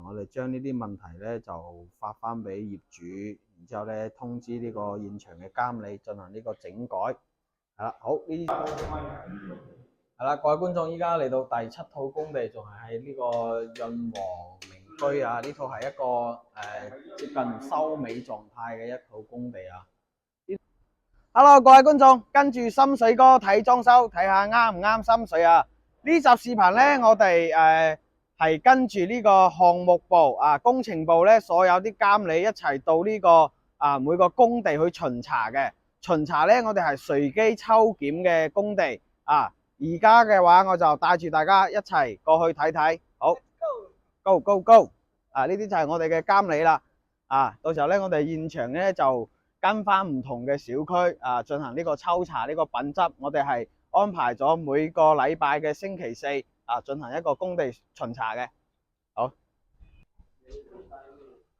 我哋將呢啲問題咧就發翻俾業主，然之後咧通知呢個現場嘅監理進行呢個整改。係啦，好呢啲係啦，各位觀眾，依家嚟到第7套工地，仲係喺呢個潤和明居啊！呢套係一個接近收尾狀態嘅一套工地啊。Hello， 各位觀眾，跟住心水哥睇裝修，睇下啱唔啱心水啊！呢集視頻咧，我哋係跟住呢個項目部啊、工程部咧，所有啲監理一齊到呢個每個工地去巡查嘅。巡查咧，我哋係隨機抽檢嘅工地啊。而家嘅話，我就帶住大家一齊過去睇睇。好 ，Go Go Go！ 啊，呢啲就係我哋嘅監理啦。啊，到時候咧，我哋現場咧就跟翻唔同嘅小區啊，進行呢個抽查呢個品質。我哋係安排咗每個禮拜嘅星期4啊，進行一個工地巡查嘅。好，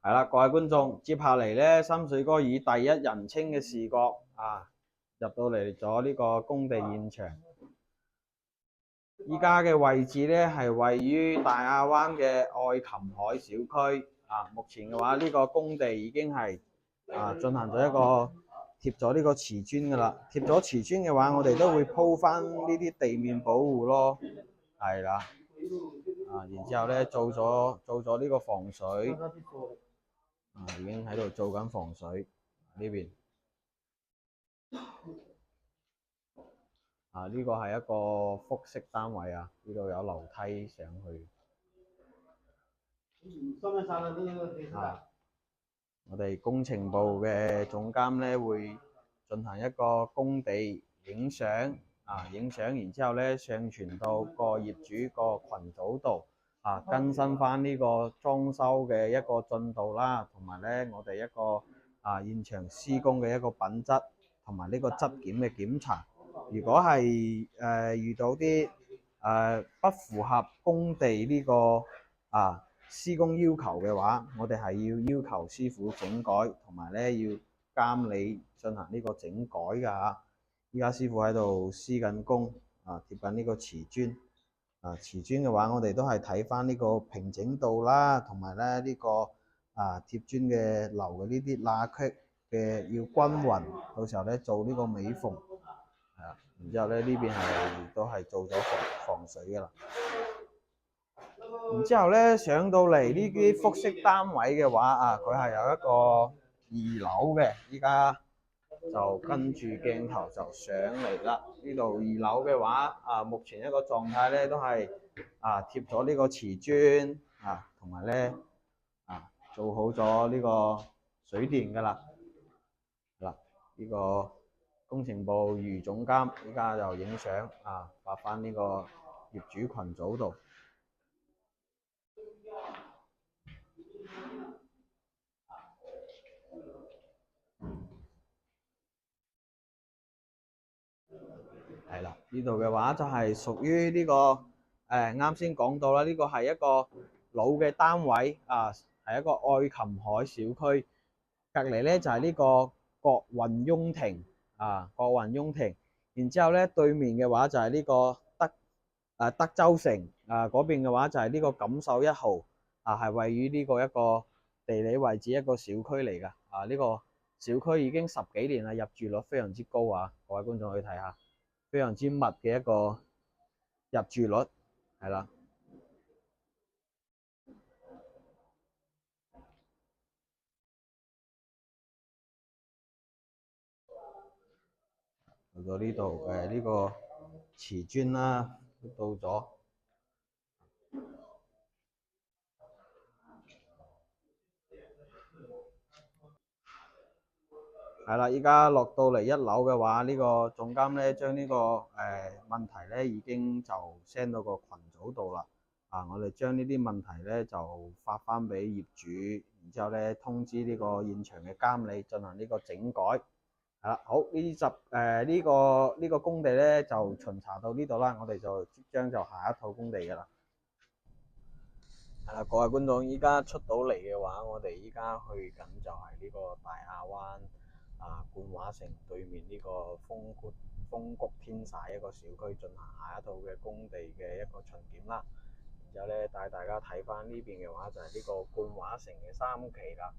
係啦，各位觀眾，接下嚟咧，心水哥以第一人稱嘅視角啊，入到嚟咗呢個工地現場。依家嘅位置咧係位於大亞灣嘅愛琴海小區啊。目前嘅話，呢個工地已經係進行咗一個貼咗呢個瓷磚噶啦。貼咗瓷磚嘅話，我哋都會鋪翻呢啲地面保護咯。係啦，然之後咧做咗呢個防水，已經喺度做緊防水呢邊。呢個係一個複式單位啊，呢度有樓梯上去。我哋工程部嘅總監咧會進行一個工地影相，然之後咧上傳到個業主個群組度，更新翻呢個裝修嘅一個進度啦，同埋咧我哋一個現場施工嘅一個品質，同埋呢個質檢嘅檢查。如果係遇到啲不符合工地呢個施工要求嘅話，我哋係要求師傅整改，同埋咧要監理進行呢個整改㗎嚇。依家師傅喺度施緊工，貼緊呢個瓷磚。瓷磚嘅話，我哋都係睇翻呢個平整度啦，同埋咧呢個貼磚嘅留嘅呢啲罅隙嘅要均勻，到時候咧做呢個尾縫。然之後咧呢邊係都係做咗防水㗎啦。然之後咧上到嚟呢啲複式單位嘅話，佢係有一個2樓嘅。依家就跟住鏡頭就上嚟啦。呢度2樓嘅話，目前一個狀態咧都係貼咗呢個瓷磚同埋咧做好咗呢個水電㗎啦。嗱，呢個工程部余總監依家就影相發翻呢個業主群組度。係啦，呢度嘅話就係屬於呢個啱先講到啦，呢個係一個老嘅單位係一個愛琴海小區，隔離咧就係呢個國運雍庭國運雍庭。然之後咧對面嘅話就係呢個德州城嗰邊嘅話就係呢個錦繡1號係位於呢個一個地理位置一個小區嚟㗎。呢個小區已經10幾年啦，入住率非常之高各位觀眾去睇下。非常之密嘅一個入住率，係啦。去到呢度呢個瓷磚啦，到咗。係啦，依家落到嚟1樓嘅話，呢個總監咧將呢個問題咧已經就 send 到個群組度啦。我哋將呢啲問題咧就發翻俾業主，然之後咧通知呢個現場嘅監理進行呢個整改。係啦，好，呢個工地咧就巡查到呢度啦，我哋就即將就下一套工地㗎啦。係啦，各位觀眾，依家出到嚟嘅話，我哋依家去緊就係呢個大亞灣冠華城對面呢個豐谷天璽一個小區進行下一套嘅工地嘅一個巡檢啦。然之後咧帶大家睇翻呢邊嘅話就係呢個冠華城嘅3期啦。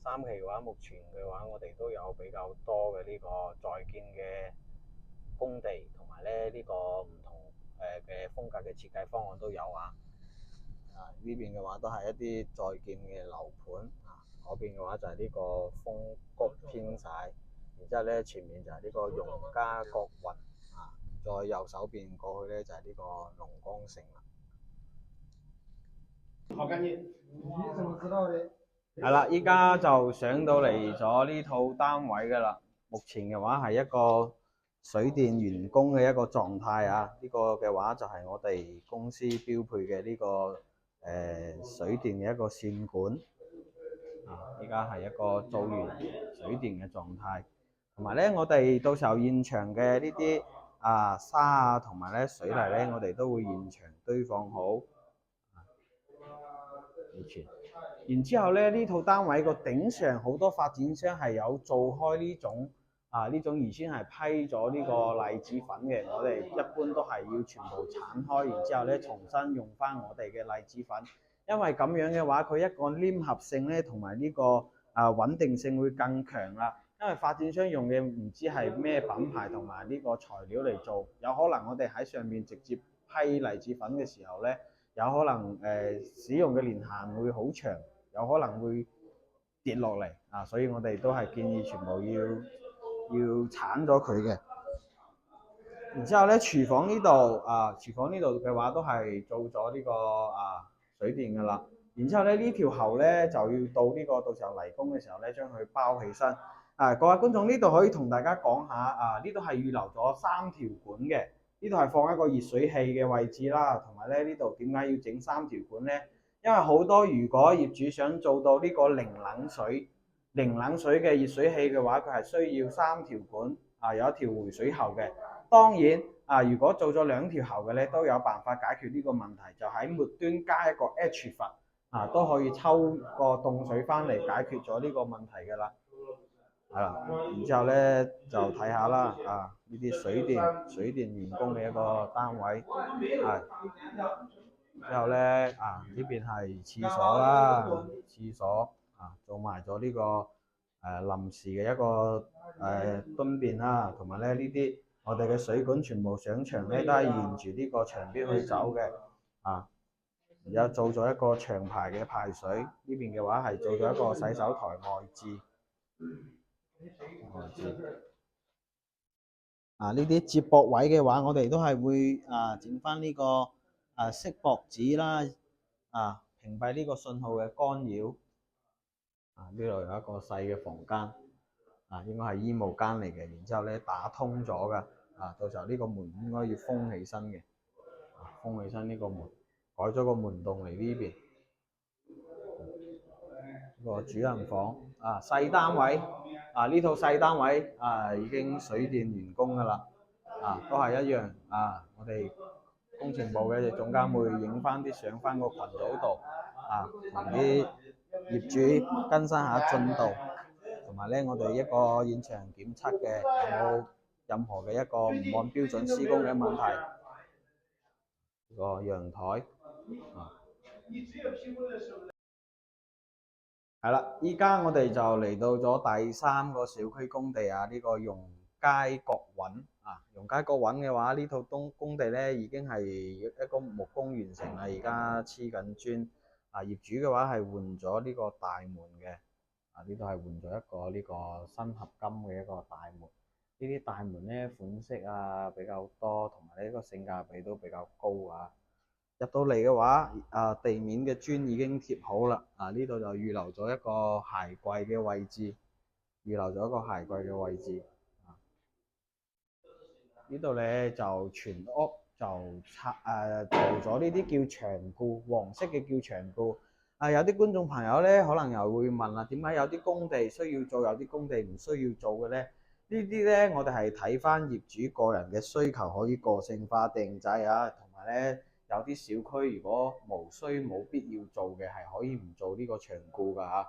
3期嘅話，目前嘅話我哋都有比較多嘅呢個在建嘅工地，同埋咧呢個唔同嘅風格嘅設計方案都有啊。呢邊嘅話都係一啲在建嘅樓盤啊，嗰邊嘅話就係呢個風谷天璽，然之後咧前面就係呢個容家國運啊，再右手邊過去咧就係呢個龍光城啦。好緊要，你怎麼知道嘅？係啦，依家就上到嚟咗呢套單位噶啦，目前嘅話係一個水電完工嘅一個狀態啊，呢個嘅話就係我哋公司標配嘅呢個水電嘅一個線管啊，依家係一個做完水電嘅狀態，同埋咧我哋到時候現場嘅呢啲沙啊同埋咧水泥咧，我哋都會現場堆放好。然之後咧，呢套單位個頂上好多發展商係有做開呢種原先係批咗呢個荔枝粉嘅，我哋一般都係要全部剷開，然之後咧重新用翻我哋嘅荔枝粉，因為咁樣嘅話，佢一個黏合性咧同埋呢個穩定性會更強啦。因為發展商用嘅唔知係咩品牌同埋呢個材料嚟做，有可能我哋喺上面直接批荔枝粉嘅時候咧，有可能使用嘅年限會好長，有可能會跌落嚟啊，所以我哋都係建議全部要剷咗佢嘅。然之後咧，廚房呢度嘅話都係做咗呢個水電噶啦。然之後咧，呢條喉咧就要到呢個到時候嚟工嘅時候咧，將佢包起身。各位觀眾，呢度可以同大家講下呢度係預留咗3條管嘅。呢度係放一個熱水器嘅位置啦，同埋咧呢度點解要整3條管咧？因為好多如果業主想做到呢個零冷水嘅熱水器嘅話，佢係需要3條管有一條回水喉嘅。當然如果做咗2條喉嘅咧，都有辦法解決呢個問題，就喺末端加一個 H 閥都可以抽個凍水翻嚟解決咗呢個問題㗎啦。係啦，然之後咧就睇下啦呢啲水電完工嘅一個單位之後咧呢邊係廁所啦，廁所做埋咗呢個臨時嘅一個蹲便啦，同埋咧呢啲我哋嘅水管全部上牆咧都係沿住呢個牆邊去走嘅而家做咗一個長排嘅排水，呢邊嘅話係做咗一個洗手台外置。呢啲接駁位嘅話，我哋都係會整翻呢個錫箔紙啦，屏蔽呢個信號嘅干擾。呢度有一個細嘅房間，應該係衣帽間嚟嘅，然之後咧打通咗㗎，到時候呢個門應該要封起身嘅，封起身呢個門，改咗個門洞嚟呢邊。個主人房細單位呢套細單位已經水電完工㗎啦，都係一樣我哋工程部嘅總監會影翻啲相翻個群組度同啲業主更新下進度，同埋咧我哋一個現場檢測嘅有冇任何嘅一個唔按標準施工嘅問題。個陽台係啦，依家我哋就嚟到咗第3個小區工地呢個容佳國韻容佳國韻嘅話，呢套工地咧已經係一個木工完成啦，而家黐緊磚業主嘅話係換咗呢個大門嘅呢度係換咗一個呢個新合金嘅一個大門。呢啲大門咧款式比較多，同埋呢個性價比都比較高入到嚟嘅話，地面嘅磚已經貼好啦，呢度就預留咗一個鞋櫃嘅位置，呢度咧就全屋就做咗呢啲叫長固，黃色嘅叫長固。有啲觀眾朋友咧可能又會問啦，點解有啲工地需要做，有啲工地唔需要做嘅咧？呢啲咧我哋係睇翻業主個人嘅需求，可以個性化定製同埋咧。有啲小區如果冇必要做嘅，係可以唔做呢個長固㗎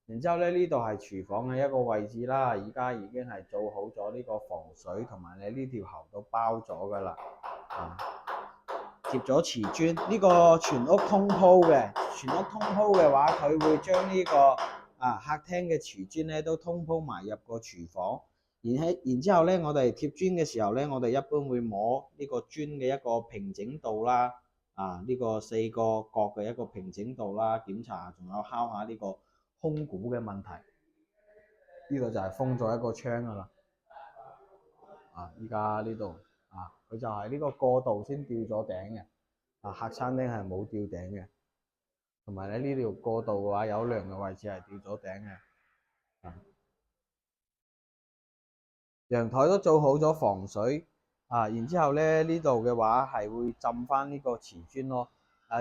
然之後咧，呢度係廚房嘅一個位置啦，而家已經係做好咗呢個防水，同埋你呢條喉都包咗㗎啦。貼咗瓷磚，呢個全屋通鋪嘅，全屋通鋪嘅話，佢會將呢個客廳嘅瓷磚咧都通鋪埋入個廚房。然之後咧，我哋貼磚嘅時候咧，我哋一般會摸呢個磚嘅一個平整度啦，呢個4個角嘅一個平整度啦，檢查仲有敲下呢個空鼓嘅問題。呢個就係封咗一個窗噶啦。依家呢度佢就係呢個過道先吊咗頂嘅，客餐廳係冇吊頂嘅，同埋咧呢條過道嘅話有梁嘅位置係吊咗頂嘅。陽台都做好咗防水，然之後咧呢度嘅話係會浸翻呢個瓷磚咯。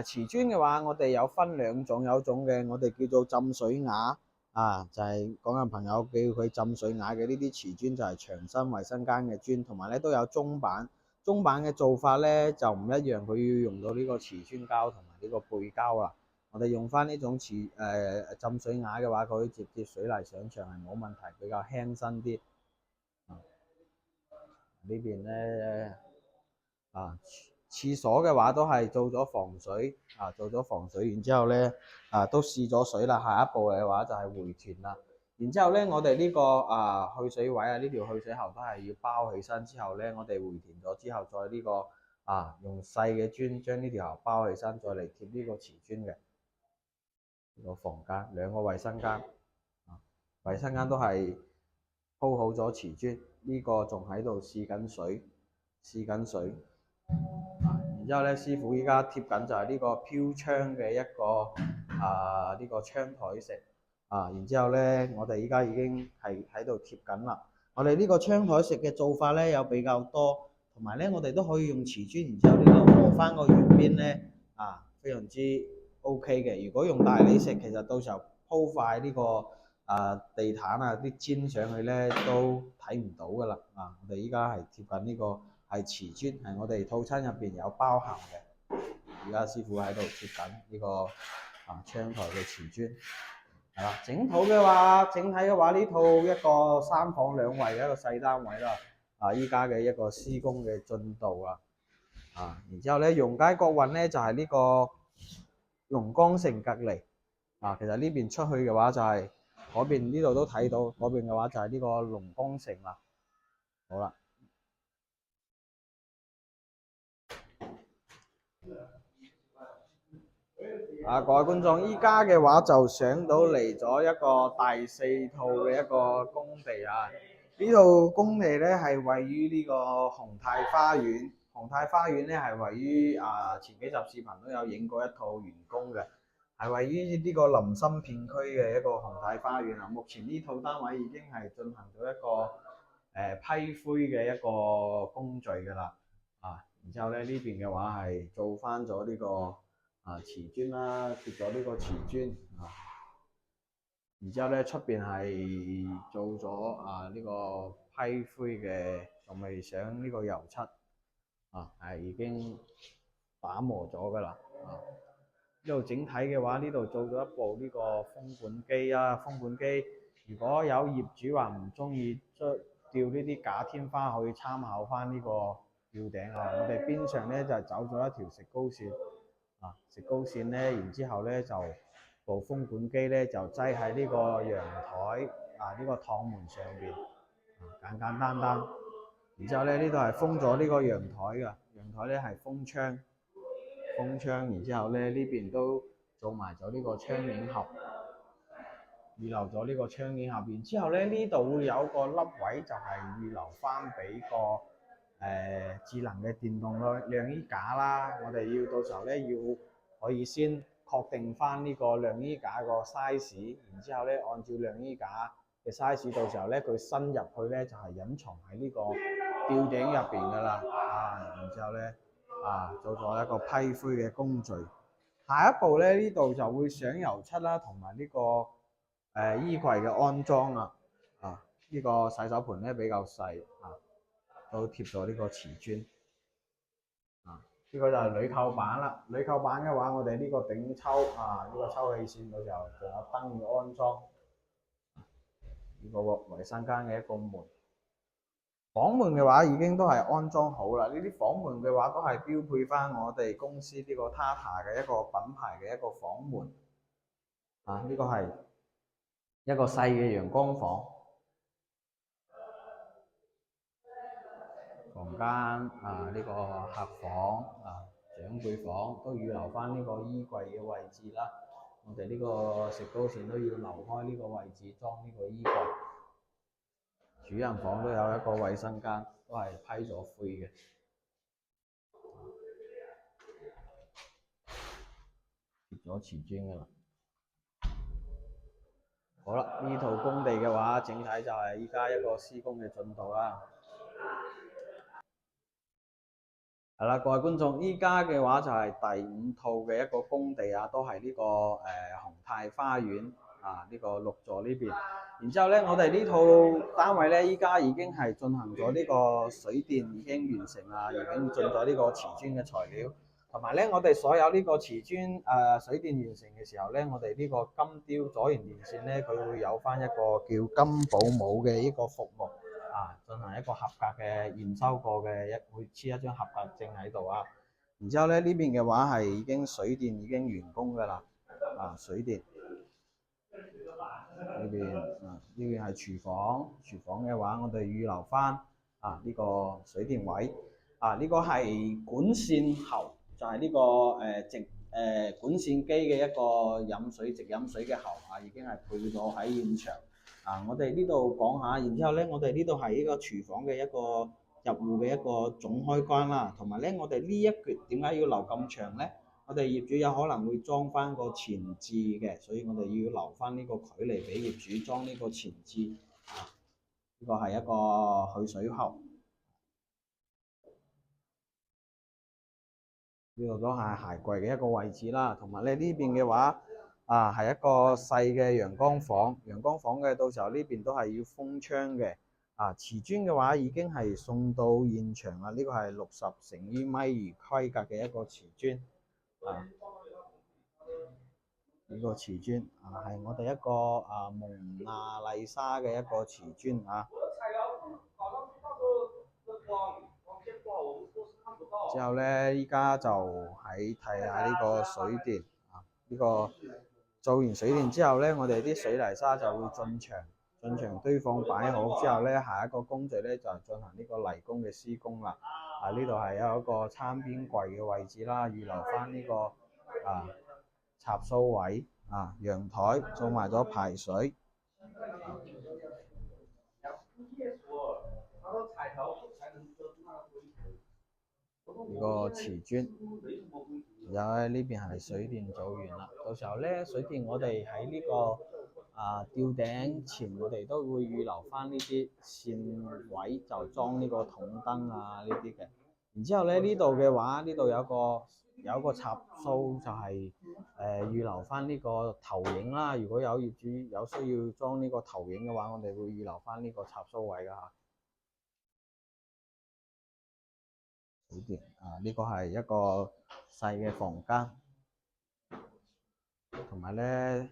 瓷磚嘅話，我哋有分兩種，有種嘅我哋叫做浸水瓦，就係講緊朋友叫佢浸水瓦嘅呢啲瓷磚就係長身衞生間嘅磚，同埋咧都有中板。中板嘅做法咧就唔一樣，佢要用到呢個瓷磚膠同埋呢個背膠啊。我哋用翻呢種浸水瓦嘅話，佢可以直接水泥上牆係冇問題，比較輕身啲。呢邊咧廁所嘅話都係做咗防水，然之後咧都試咗水啦。下一步嘅話就係回填啦。然之後咧，我哋呢個去水位呢條去水喉都係要包起身之後咧，我哋回填咗之後，再呢個用細嘅磚將呢條喉包起身，再嚟貼呢個瓷磚嘅。呢個房間2個衞生間，衞生間都係鋪好咗瓷磚。呢個仲喺度試緊水，然之後咧，師傅依家貼緊就係呢個飄窗嘅一個呢個窗台石，然之後咧，我哋依家已經係喺度貼緊啦。我哋呢個窗台石嘅做法咧有比較多，同埋咧我哋都可以用瓷磚，然之後呢度磨翻個圓邊咧，非常之 OK 嘅。如果用大理石，其實到時候鋪塊呢個地毯啲氈上去咧都睇唔到噶啦。我哋依家係貼緊呢個係瓷磚，係我哋套餐入邊有包含嘅。而家師傅喺度貼緊呢個窗台嘅瓷磚。係啦，整體嘅話呢套一個3房2衛嘅一個細單位啦。依家嘅一個施工嘅進度然之後咧，容街國運咧就係呢個龍江城隔離。其實呢邊出去嘅話就係嗰邊，呢度都睇到，嗰邊嘅話就係呢個龍江城啦。好啦，各位觀眾，依家嘅話就上到嚟咗一個第4套嘅一個工地呢套工地咧係位於呢個宏泰花園。宏泰花園咧係位於前幾集視頻都有影過一套完工嘅，係位於呢個林森片區嘅一個宏泰花園。目前呢套單位已經係進行咗一個批灰嘅一個工序㗎啦。然之後咧呢邊嘅話係做翻咗呢個瓷磚啦，貼咗呢個瓷磚然之後咧出邊係做咗呢個批灰嘅，仲未上呢個油漆係已經打磨咗㗎啦。呢度整體嘅話，呢度做咗一部呢個風管機風管機如果有業主話唔中意吊呢啲假天花，可以參考翻呢個吊頂我哋邊上咧就係走咗一條石膏線石膏線咧，然之後咧就部風管機咧就擠喺呢個陽台呢個趟門上邊簡簡單單。然之後咧呢度係封咗呢個陽台㗎，陽台咧係封窗，然之後咧呢邊都做埋咗呢個窗簾盒，預留咗呢個窗簾盒。然之後咧呢度會有個凹位，就係預留翻俾個智能嘅電動晾衣架啦。我哋要到時候咧要可以先確定翻呢個晾衣架個 size， 然之後咧按照晾衣架嘅 size， 到時候咧佢伸入去咧就係隱藏喺呢個吊頂入邊噶啦然之後咧做咗一個批灰嘅工序。下一步咧呢度就會上油漆啦，同埋呢個衣櫃嘅安裝呢個洗手盆咧比較細都貼咗呢個瓷磚呢個就係鋁扣板啦。鋁扣板嘅話，我哋呢個頂抽呢個抽氣扇到時候仲有燈嘅安裝。呢個衞生間嘅一個門。房門嘅話已經都係安裝好啦，呢啲房門嘅話都係標配翻我哋公司呢個 Tata 嘅一個品牌嘅一個房門啊，呢個係一個細嘅陽光房間啊，呢個客房啊、長輩房都預留翻呢個衣櫃嘅位置啦。我哋呢個食刀線都要留開呢個位置裝呢個衣櫃。主人房都有一個衛生間，都係批咗灰嘅，貼咗瓷磚噶啦。好啦，呢套工地嘅話，整體就係依家一個施工嘅進度啦。係啦，各位觀眾，依家嘅話就係第5套嘅一個工地啊，都係呢個宏泰花園啊，呢個6座呢邊。然之後咧，我哋呢套單位咧，依家已經係進行咗呢個水電已經完成啦，已經進咗呢個瓷磚嘅材料。同埋咧，我哋所有呢個瓷磚水電完成嘅時候咧，我哋呢個金雕阻燃電線咧，佢會有翻一個叫金保姆嘅一個服務。進行一個合格嘅驗收過嘅會黐一張合格證喺度啊。然之後咧，呢邊嘅話係已經水電已經完工㗎啦。水電呢邊呢邊係廚房，廚房嘅話我哋預留翻呢個水電位呢個係管線喉，就係呢個直管線機嘅一個直飲水嘅喉已經係配咗喺現場。我哋呢度講下，然之後咧，我哋呢度係呢個廚房嘅一個入戶嘅一個總開關啦，同埋咧，我哋呢一橛點解要留咁長咧？我哋業主有可能會裝翻個前置嘅，所以我哋要留翻呢個距離俾業主裝呢個前置。呢個係一個去水喉，呢度都係鞋櫃嘅一個位置啦，同埋咧呢邊嘅話。係一個細嘅陽光房，陽光房嘅到時候呢邊都係要封窗嘅。瓷磚嘅話已經係送到現場啦，呢個係60乘於米2規格嘅一個瓷磚。呢個瓷磚係我哋一個蒙娜麗莎嘅一個瓷磚之後咧，依家就喺睇下呢個水電呢個。做完水電之後咧，我哋啲水泥沙就會進場堆放擺好之後咧，下一個工序咧就係進行呢個泥工嘅施工啦。呢度係有一個餐邊櫃嘅位置啦，預留翻呢個插蘇位陽台做埋咗排水。呢個瓷磚，然後咧呢邊係水電做完啦。到時候咧水電我哋喺呢個吊頂前，我哋都會預留翻呢啲線位，就裝呢個筒燈呢啲嘅。然之後咧呢度嘅話，呢度有一個插蘇，就係預留翻呢個投影啦。如果有業主有需要裝呢個投影嘅話，我哋會預留翻呢個插蘇位㗎。水電呢個係一個細嘅房間，同埋咧呢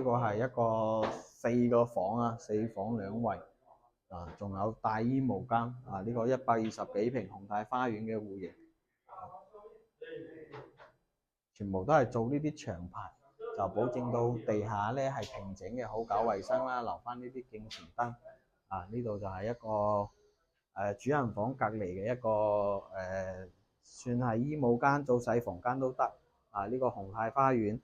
個係一個4個房4房2衛仲有帶衣帽間呢個120幾平宏泰花園嘅戶型，全部都係做呢啲長排，就保證到地下咧係平整嘅，好搞衞生啦，留翻呢啲敬前燈呢度就係一個主人房隔離嘅一個算係衣帽間做細房間都得呢個宏泰花園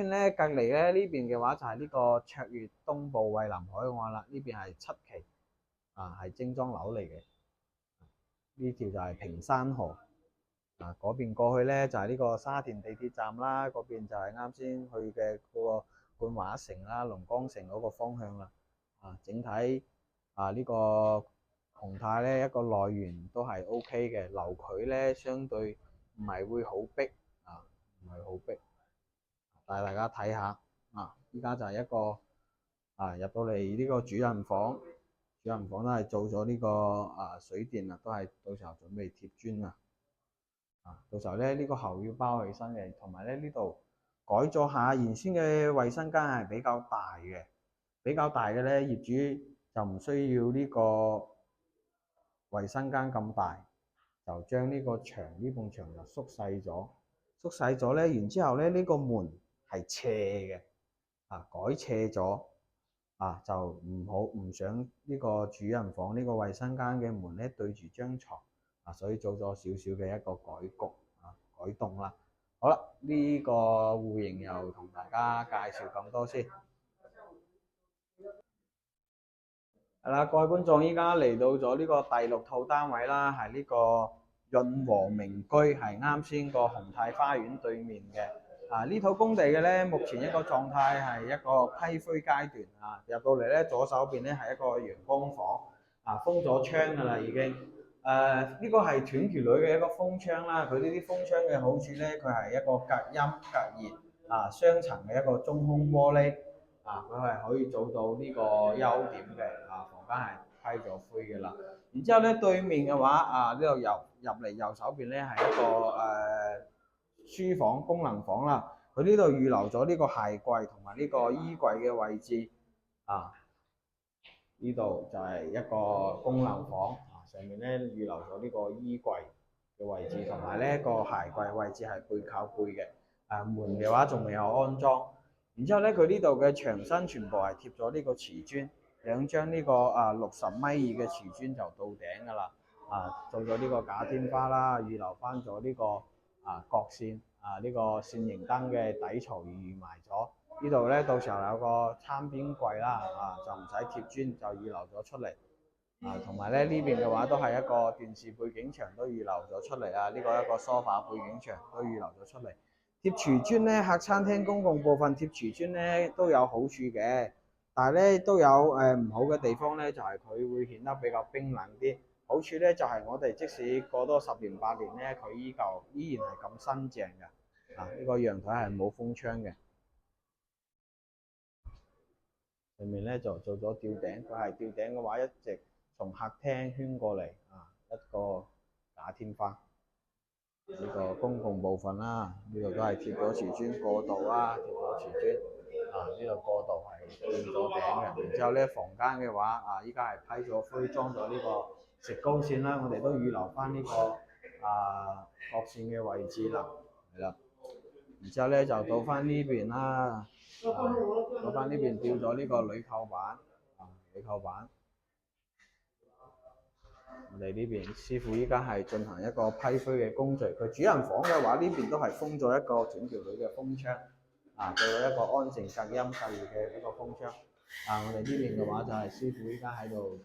咧隔離咧呢邊嘅話就係呢個卓越東部蔚藍海岸啦，呢邊係7期係精裝樓嚟嘅。呢條就係平山河嗰邊過去咧就係呢個沙田地鐵站啦，嗰邊就係啱先去嘅嗰個冠華城啦、龍崗城嗰個方向啦。整體呢個宏泰咧一個內園都係 OK 嘅，樓距咧相對唔係會好逼唔係好逼，帶大家睇下依家就係一個入到嚟呢個主人房都係做咗呢個水電啦，都係到時候準備貼磚啦。到時候咧呢個喉要包起身嘅，同埋咧呢度改咗下，原先嘅衛生間係比較大嘅，咧業主就唔需要呢個衞生間咁大，就將呢個牆呢埲牆就縮細咗，縮細咗咧，然之後咧呢個門係斜嘅，改斜咗，就唔想呢個主人房呢個衞生間嘅門咧對住張床，所以做咗少少嘅一個改動啦。好啦，呢個戶型又同大家介紹咁多先。係啦，各位觀眾，依家嚟到咗呢個第6套單位啦，係呢個潤和名居，係啱先個宏泰花園對面嘅。呢套工地嘅咧，目前一個狀態係一個批灰階段。入到嚟咧，左手邊咧係一個陽光房，封咗窗㗎啦已經。呢個係斷橋鋁嘅一個風窗啦，佢呢啲風窗嘅好處咧，佢係一個隔音隔熱雙層嘅一個中空玻璃。佢係可以做到呢個優點嘅，房間係批咗灰嘅啦。然之後咧，對面嘅話，呢度入嚟右手邊咧係一個書房功能房啦。佢呢度預留咗呢個鞋櫃同埋呢個衣櫃嘅位置。呢度就係一個功能房，上面咧預留咗呢個衣櫃嘅位置，同埋呢個鞋櫃位置係背靠背嘅。門嘅話仲未有安裝。然之後咧，佢呢度嘅牆身全部係貼咗呢個瓷磚，2張呢個60米2嘅瓷磚就到頂㗎啦。做咗呢個假天花啦，預留翻咗呢個角線呢個線形燈嘅底槽預埋咗。呢度咧到時候有個餐邊櫃啦，就唔使貼磚就預留咗出嚟。同埋咧呢邊嘅話都係一個電視背景牆都預留咗出嚟。呢個一個梳化背景牆都預留咗出嚟。貼瓷磚咧，客餐廳公共部分貼瓷磚咧都有好處嘅，但係咧都有唔好嘅地方咧，就係佢會顯得比較冰冷啲。好處咧就係我哋即使過多10年8年咧，佢依然係咁新淨嘅。呢個陽台係冇風窗嘅，上面咧就做咗吊頂，佢係吊頂嘅話一直從客廳圈過嚟，一個假天花。呢個公共部分啦，呢度都係貼咗瓷磚過道啦，貼咗瓷磚。呢度過道係墊咗頂嘅。然之後咧，房間嘅話，依家係批咗灰，裝咗呢個石膏線啦。我哋都預留翻呢個角線嘅位置啦，係啦。然之後咧就到翻呢邊啦，到翻呢邊吊咗呢個鋁扣板，鋁扣板。我哋呢邊師傅依家係進行一個批灰嘅工序。佢主人房嘅話，呢邊都係封咗一個斷橋鋁嘅風窗，做咗一個安靜隔音隔熱嘅一個風窗。我哋呢邊嘅話就係師傅依家喺度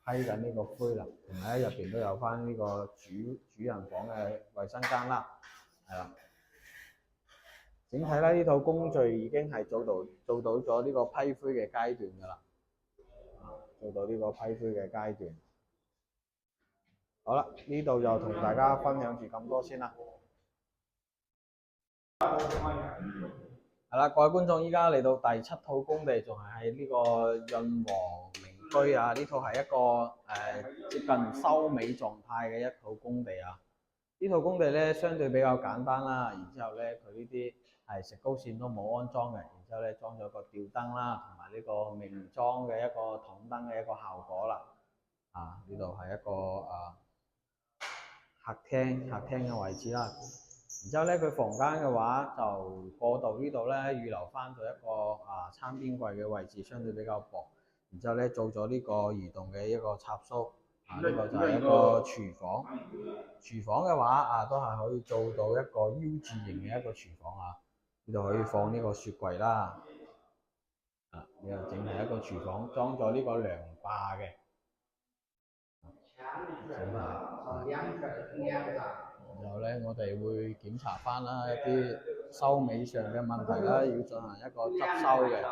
批緊呢個灰啦，同埋咧入邊都有翻呢個主人房嘅衞生間啦，係啦。整體咧呢套工序已經係做到咗呢個批灰嘅階段㗎啦，做到呢個批灰嘅階段。好啦，呢度就同大家分享住咁多先啦。係啦，各位觀眾，依家嚟到第7套工地，仲係喺呢個潤和名居呢套係一個接近收尾狀態嘅一套工地啊。呢套工地咧相對比較簡單啦，然之後咧佢呢啲係石膏線都冇安裝嘅，然之後咧裝咗個吊燈啦，同埋呢個明裝嘅一個筒燈嘅一個效果啦。呢度係一個客廳嘅位置啦。然之後咧，佢房間嘅話就過道呢度咧預留翻咗一個餐邊櫃嘅位置，相對比較薄。然之後咧做咗呢個移動嘅一個插蘇，呢個就係一個廚房。廚房嘅話都係可以做到一個 U 字形嘅一個廚房啊。呢度可以放呢個雪櫃啦。呢度整係一個廚房，裝咗呢個涼霸嘅。然後咧，我哋會檢查翻啦一啲收尾上嘅問題啦，要進行一個執收嘅。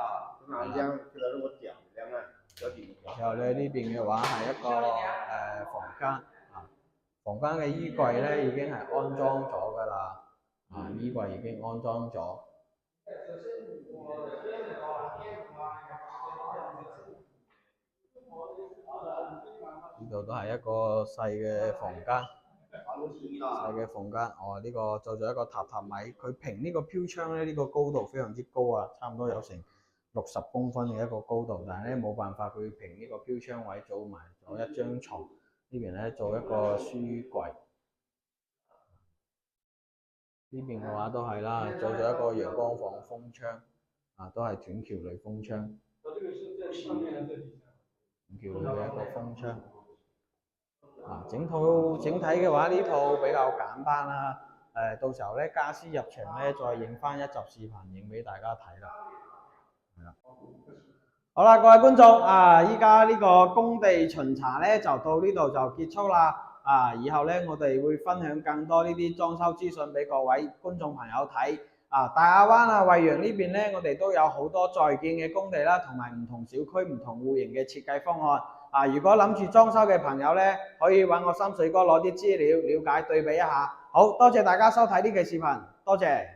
然後咧呢邊嘅話係一個房間房間嘅衣櫃咧已經係安裝咗㗎啦，衣櫃已經安裝咗。呢度都係一個細嘅房間。呢個做咗一個榻米，佢平呢個飄窗咧，呢個高度非常之高啊，差唔多有成60公分嘅一個高度，但係咧冇辦法，佢平呢個飄窗位做埋咗一張床，呢呢邊咧做一個書櫃，呢邊嘅話都係啦，做咗一個陽光防風窗，都係短橋類風窗，短橋類嘅一個風窗。整體嘅話呢套比較簡單啦。到時候咧家私入場咧再影翻一集視頻影俾大家睇啦。係啦。好啦，各位觀眾依家呢個工地巡查咧就到呢度就結束啦。以後咧我哋會分享更多呢啲裝修資訊俾各位觀眾朋友睇。大亞灣惠陽呢邊咧，我哋都有好多在建嘅工地啦，同埋唔同小區唔同戶型嘅設計方案。如果諗住裝修嘅朋友咧，可以揾我深水哥攞啲資料了解對比一下。好多謝大家收睇呢期視頻，多謝。